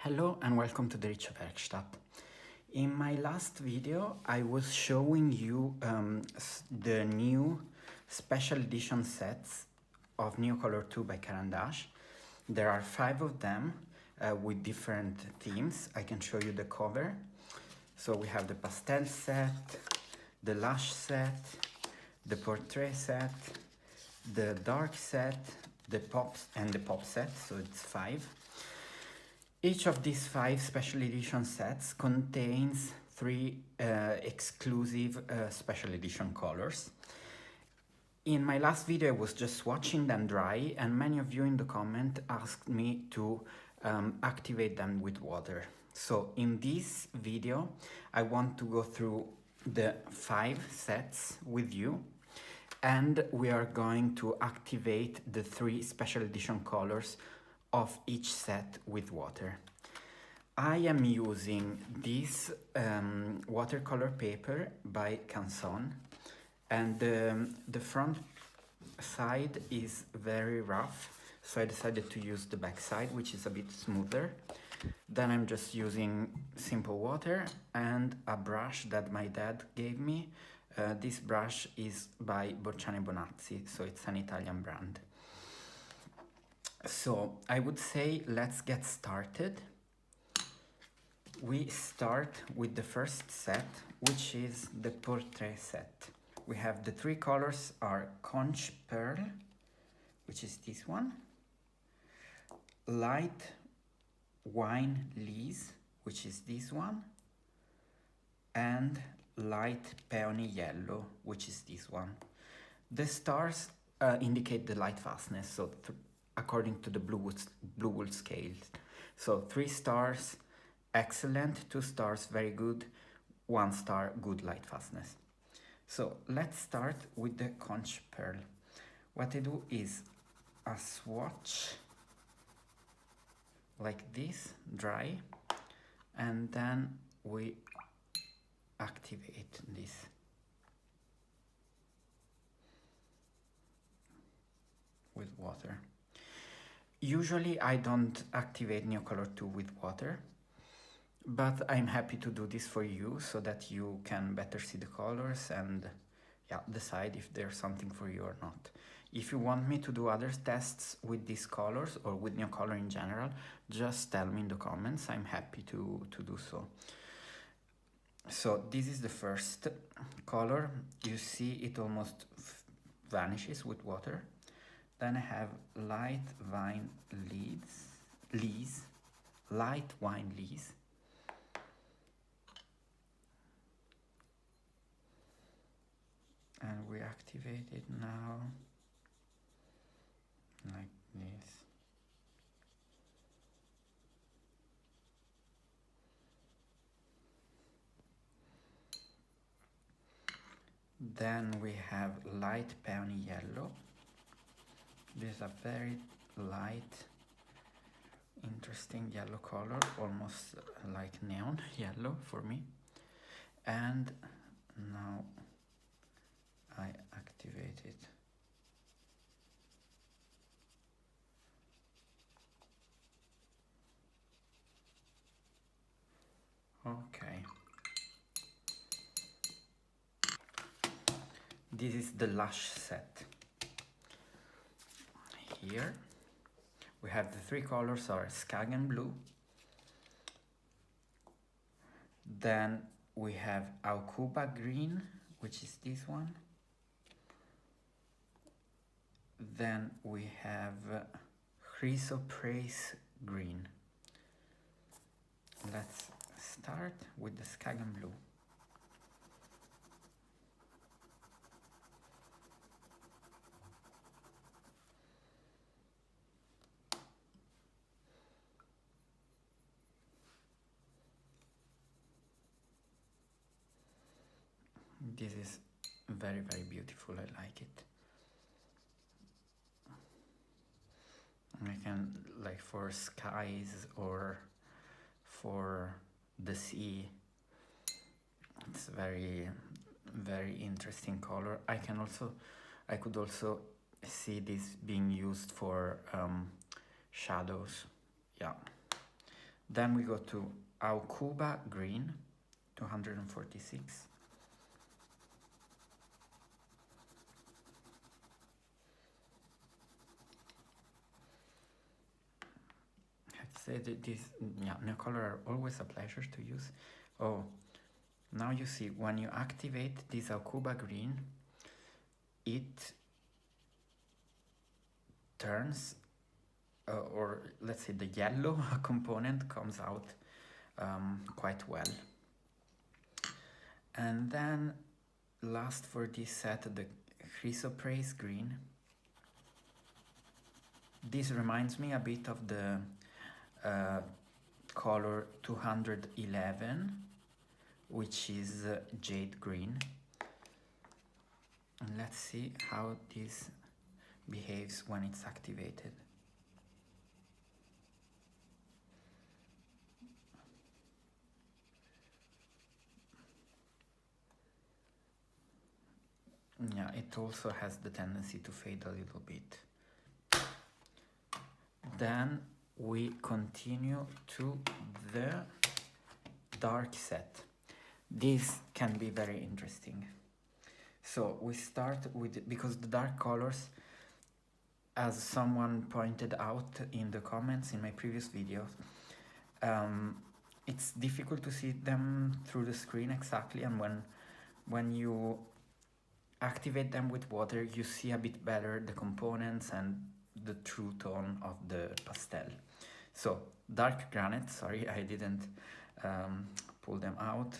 Hello and welcome to the Rich Werkstatt. In my last video I was showing you the new special edition sets of Neocolor II by Caran. There are 5 of them with different themes. I can show you the cover. So we have the Pastel Set, the Lush Set, the Portrait Set, the Dark Set, the Pop Set, so it's 5. Each of these 5 special edition sets contains 3 exclusive special edition colors. In my last video I was just watching them dry, and many of you in the comment asked me to activate them with water. So in this video I want to go through the 5 sets with you, and we are going to activate the 3 special edition colors of each set with water. I am using this watercolor paper by Canson, and the front side is very rough, so I decided to use the back side, which is a bit smoother. Then I'm just using simple water and a brush that my dad gave me. This brush is by Bocciane Bonazzi, so it's an Italian brand. So I would say let's get started. We start with the first set, which is the Portrait Set. We have the 3 colors are Conch Pearl, which is this one, Light Wine Lees, which is this one, and Light Peony Yellow, which is this one. The stars indicate the light fastness, so according to the Blue Wool scale. So 3 stars, excellent, 2 stars, very good, 1 star, good light fastness. So let's start with the Conch Pearl. What I do is a swatch like this, dry, and then we activate this. With water. Usually I don't activate Neocolor II with water, but I'm happy to do this for you so that you can better see the colors and decide if there's something for you or not. If you want me to do other tests with these colors or with Neocolor in general, just tell me in the comments. I'm happy to do so. So this is the first color. You see it almost vanishes with water. Then I have light wine lees, light wine lees. And we activate it now, like this. Then we have light peony yellow. This is a very light, interesting yellow color, almost like neon yellow for me. And now I activate it. Okay. This is the Lush Set. Here we have the 3 colors are Skagen Blue, then we have Aucuba Green, which is this one, then we have Chrysoprase Green. Let's start with the Skagen Blue. This is very, very beautiful. I like it. I can, like, for skies or for the sea, it's very, very interesting color. I could also see this being used for shadows. Yeah, Then we go to Aucuba Green, 246. I have to say that this, yeah, Neocolor are always a pleasure to use. Oh, now you see, when you activate this Aucuba Green, it turns, or let's say the yellow component comes out quite well. And then last for this set, the Chrysoprase Green. This reminds me a bit of the color 211, which is jade green. And let's see how this behaves when it's activated. Yeah, it also has the tendency to fade a little bit. Then we continue to the dark set. This can be very interesting. So we start with, because the dark colors, as someone pointed out in the comments in my previous videos, it's difficult to see them through the screen exactly, and when you activate them with water, you see a bit better the components and the true tone of the pastel. So dark granite, sorry, I didn't pull them out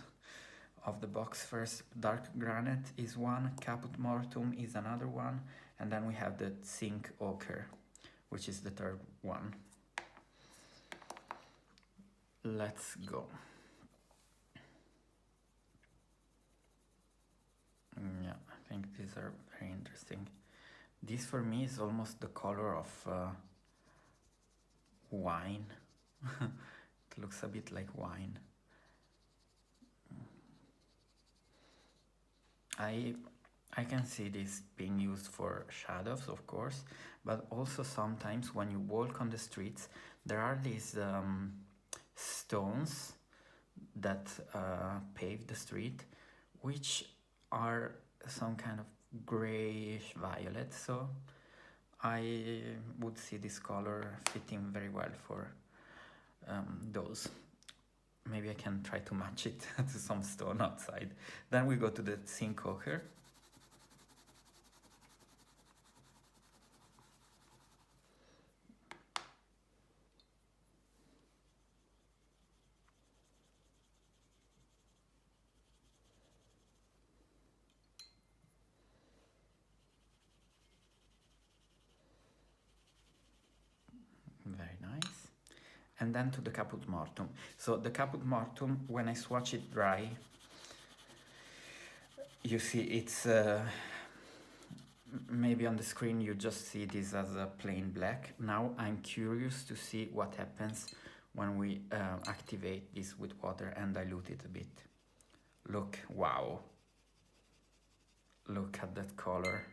of the box first. Dark granite is one, caput mortuum is another one, and then we have the zinc ochre, which is the third one. Let's go. Yeah, I think these are very interesting. This for me is almost the color of wine. It looks a bit like wine. I can see this being used for shadows, of course, but also sometimes when you walk on the streets, there are these stones that pave the street, which are some kind of grayish violet, so I would see this color fitting very well for those. Maybe I can try to match it to some stone outside. Then we go to the zinc ochre. Very nice. And then to the caput mortuum. So the caput mortuum, when I swatch it dry, you see it's maybe on the screen you just see this as a plain black. Now I'm curious to see what happens when we activate this with water and dilute it a bit. Look, wow. Look at that color.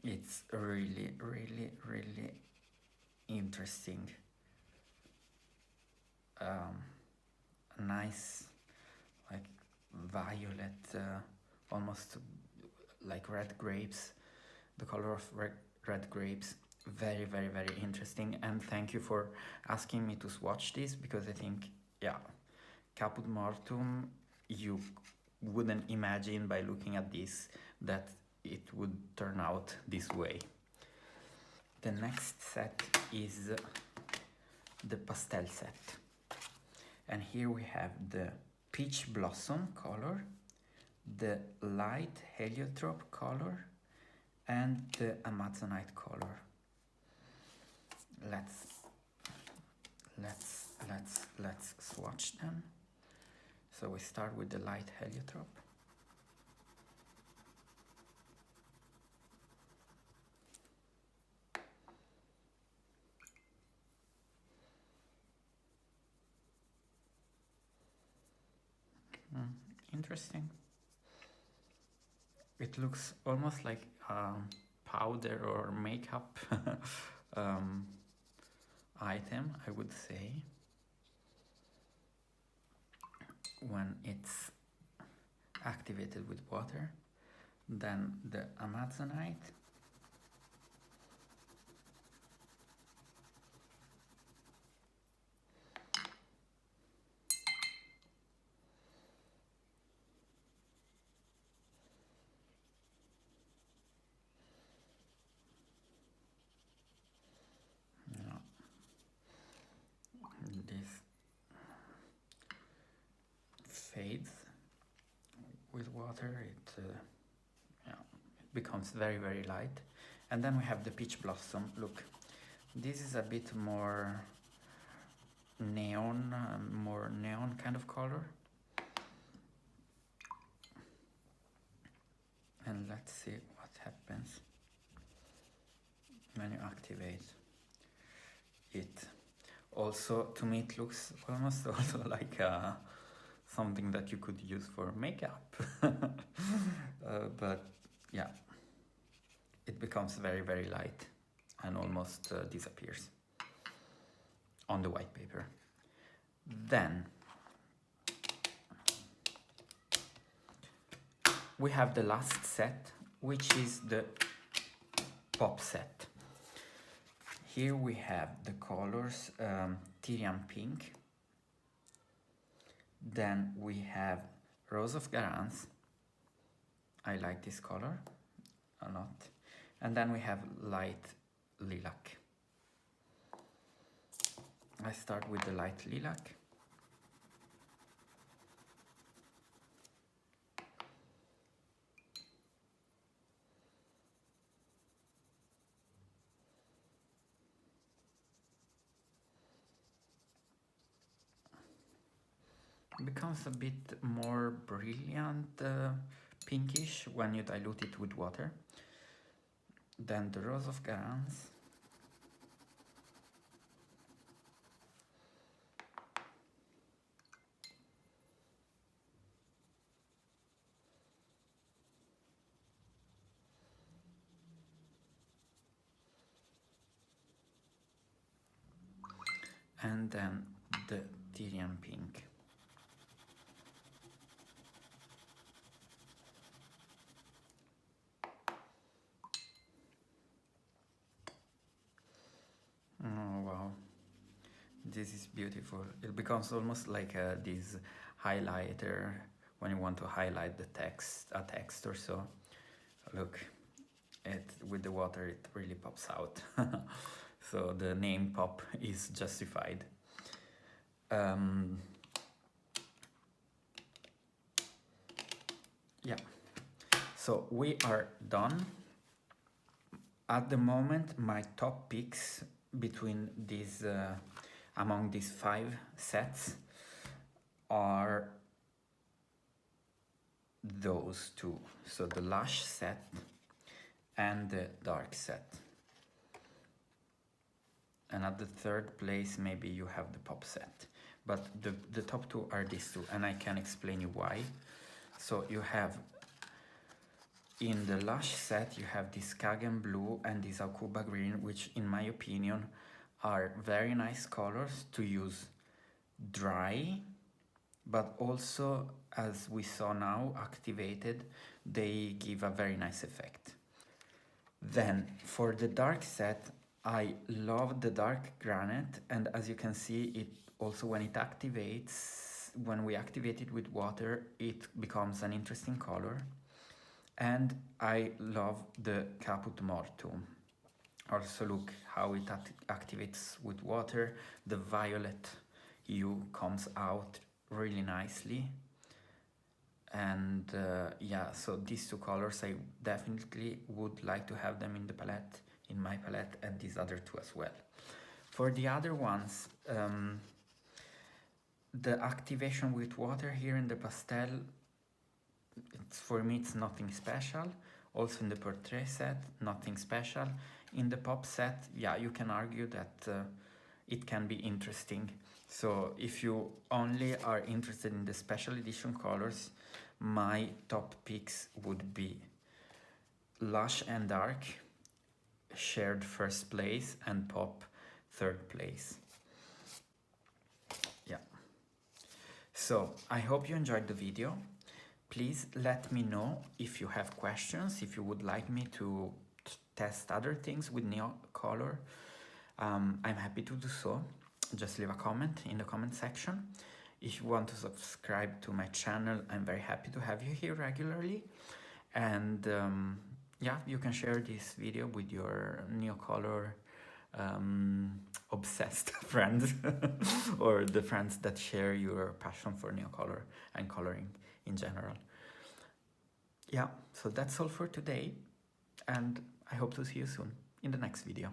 It's really, really, really interesting. Nice, like violet, almost like red grapes, the color of red grapes. Very, very, very interesting. And thank you for asking me to swatch this, because I think, yeah, caput mortuum, you wouldn't imagine by looking at this that it would turn out this way. The next set is the pastel set. And here we have the peach blossom color, the light heliotrope color, and the amazonite color. Let's swatch them. So we start with the light heliotrope. Interesting. It looks almost like powder or makeup item, I would say, when it's activated with water. Then the Amazonite, this fades with water, it becomes very, very light. And then we have the Peach Blossom. Look, this is a bit more neon, kind of color. And let's see what happens when you activate it. Also, to me, it looks almost also like something that you could use for makeup. But yeah, it becomes very, very light and almost disappears on the white paper. Then we have the last set, which is the pop set. Here we have the colors Tyrian Pink, then we have Rose of Garance. I like this color a lot. And then we have light lilac. I start with the light lilac. It becomes a bit more brilliant pinkish when you dilute it with water. Then the Rose of Garance. And then the Tyrian Pink. Oh wow, this is beautiful. It becomes almost like this highlighter when you want to highlight the text, a text or so. Look, with the water it really pops out. So the name pop is justified. Yeah, so we are done. At the moment, my top picks between these, among these 5 sets are those 2. So the Lush set and the Dark set. And at the 3rd place, maybe you have the Pop set. But the top 2 are these 2, and I can explain you why. So you have, in the Lush set, you have this Kagen Blue and this Akuba Green, which in my opinion are very nice colors to use dry, but also, as we saw now, activated, they give a very nice effect. Then for the dark set, I love the dark granite, and as you can see, it also, when it activates, when we activate it with water, it becomes an interesting color. And I love the Caput Mortuum. Also look how it activates with water. The violet hue comes out really nicely. And yeah, so these 2 colors, I definitely would like to have them in the palette, in my palette, and these other 2 as well. For the other ones, the activation with water here in the pastel, for me it's nothing special. Also in the portrait set, nothing special. In the pop set, yeah, you can argue that it can be interesting. So if you only are interested in the special edition colors, my top picks would be Lush and Dark, shared first place and Pop third place. Yeah. So I hope you enjoyed the video. Please let me know if you have questions, if you would like me to test other things with Neocolor. I'm happy to do so. Just leave a comment in the comment section. If you want to subscribe to my channel, I'm very happy to have you here regularly. And yeah, you can share this video with your Neocolor obsessed friends or the friends that share your passion for Neocolor and coloring in general. Yeah, so that's all for today, and I hope to see you soon in the next video.